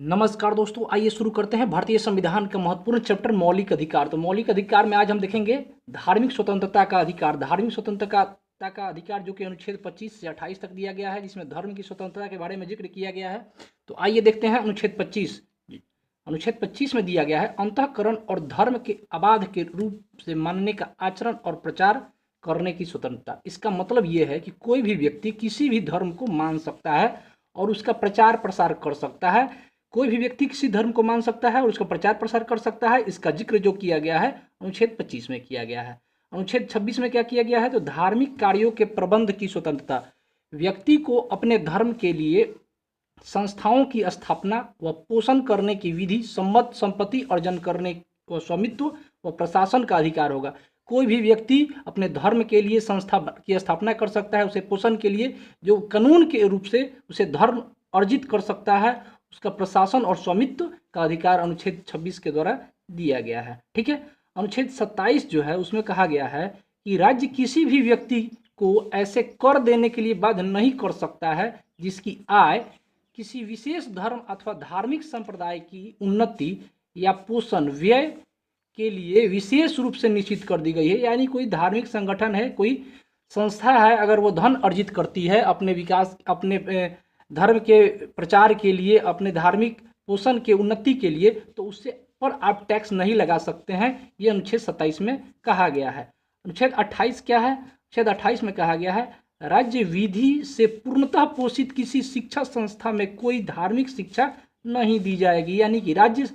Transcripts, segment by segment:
नमस्कार दोस्तों, आइए शुरू करते हैं भारतीय संविधान का महत्वपूर्ण चैप्टर मौलिक अधिकार। तो मौलिक अधिकार में आज हम देखेंगे धार्मिक स्वतंत्रता का अधिकार। धार्मिक स्वतंत्रता का अधिकार जो कि अनुच्छेद 25 से 28 तक दिया गया है, जिसमें धर्म की स्वतंत्रता के बारे में जिक्र किया गया है। तो आइए देखते हैं अनुच्छेद 25। अनुच्छेद 25 में दिया गया है अंतःकरण और धर्म के अबाध के रूप से मानने का आचरण और प्रचार करने की स्वतंत्रता। इसका मतलब ये है कि कोई भी व्यक्ति किसी भी धर्म को मान सकता है और उसका प्रचार प्रसार कर सकता है। कोई भी व्यक्ति किसी धर्म को मान सकता है और उसका प्रचार प्रसार कर सकता है। इसका जिक्र जो किया गया है अनुच्छेद 25 में किया गया है। अनुच्छेद 26 में क्या किया गया है? तो धार्मिक कार्यों के प्रबंध की स्वतंत्रता। व्यक्ति को अपने धर्म के लिए संस्थाओं की स्थापना व पोषण करने की विधि सम्मत संपत्ति अर्जन करने व स्वामित्व व प्रशासन का अधिकार होगा। कोई भी व्यक्ति अपने धर्म के लिए संस्था की स्थापना कर सकता है, उसे पोषण के लिए जो कानून के रूप से उसे धर्म अर्जित कर सकता है, उसका प्रशासन और स्वामित्व का अधिकार अनुच्छेद 26 के द्वारा दिया गया है। ठीक है। अनुच्छेद 27 जो है उसमें कहा गया है कि राज्य किसी भी व्यक्ति को ऐसे कर देने के लिए बाध्य नहीं कर सकता है जिसकी आय किसी विशेष धर्म अथवा धार्मिक संप्रदाय की उन्नति या पोषण व्यय के लिए विशेष रूप से निश्चित कर दी गई है। यानी कोई धार्मिक संगठन है, कोई संस्था है, अगर वो धन अर्जित करती है अपने विकास, अपने धर्म के प्रचार के लिए, अपने धार्मिक पोषण के उन्नति के लिए, तो उससे पर आप टैक्स नहीं लगा सकते हैं। ये अनुच्छेद 27 में कहा गया है। अनुच्छेद 28 क्या है? अनुच्छेद 28 में कहा गया है राज्य विधि से पूर्णतः पोषित किसी शिक्षा संस्था में कोई धार्मिक शिक्षा नहीं दी जाएगी। यानी कि राज्य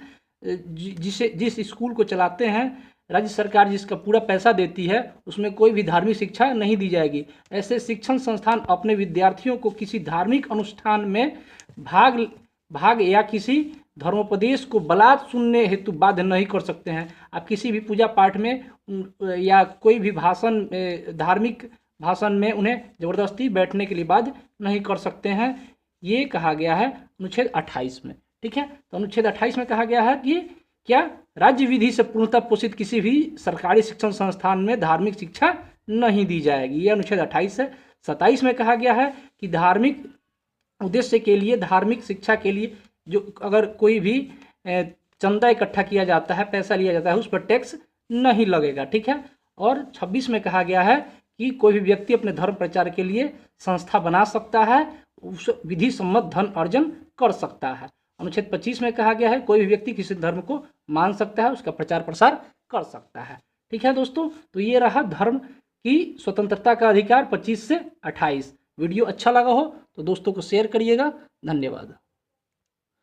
जिस स्कूल को चलाते हैं, राज्य सरकार जिसका पूरा पैसा देती है, उसमें कोई भी धार्मिक शिक्षा नहीं दी जाएगी। ऐसे शिक्षण संस्थान अपने विद्यार्थियों को किसी धार्मिक अनुष्ठान में भाग या किसी धर्मोपदेश को बलात् सुनने हेतु बाध्य नहीं कर सकते हैं। आप किसी भी पूजा पाठ में या कोई भी भाषण, धार्मिक भाषण में उन्हें जबरदस्ती बैठने के लिए बाध्य नहीं कर सकते हैं। ये कहा गया है अनुच्छेद 28 में। ठीक है। तो अनुच्छेद 28 में कहा गया है कि क्या राज्य विधि से पूर्णतः पोषित किसी भी सरकारी शिक्षण संस्थान में धार्मिक शिक्षा नहीं दी जाएगी। ये अनुच्छेद 28 है। 27 में कहा गया है कि धार्मिक उद्देश्य के लिए, धार्मिक शिक्षा के लिए जो अगर कोई भी चंदा इकट्ठा किया जाता है, पैसा लिया जाता है, उस पर टैक्स नहीं लगेगा। ठीक है। और 26 में कहा गया है कि कोई भी व्यक्ति अपने धर्म प्रचार के लिए संस्था बना सकता है, उस विधि सम्मत धन अर्जन कर सकता है। अनुच्छेद 25 में कहा गया है कोई भी व्यक्ति किसी धर्म को मान सकता है, उसका प्रचार प्रसार कर सकता है। ठीक है दोस्तों, तो ये रहा धर्म की स्वतंत्रता का अधिकार 25 से 28। वीडियो अच्छा लगा हो तो दोस्तों को शेयर करिएगा। धन्यवाद।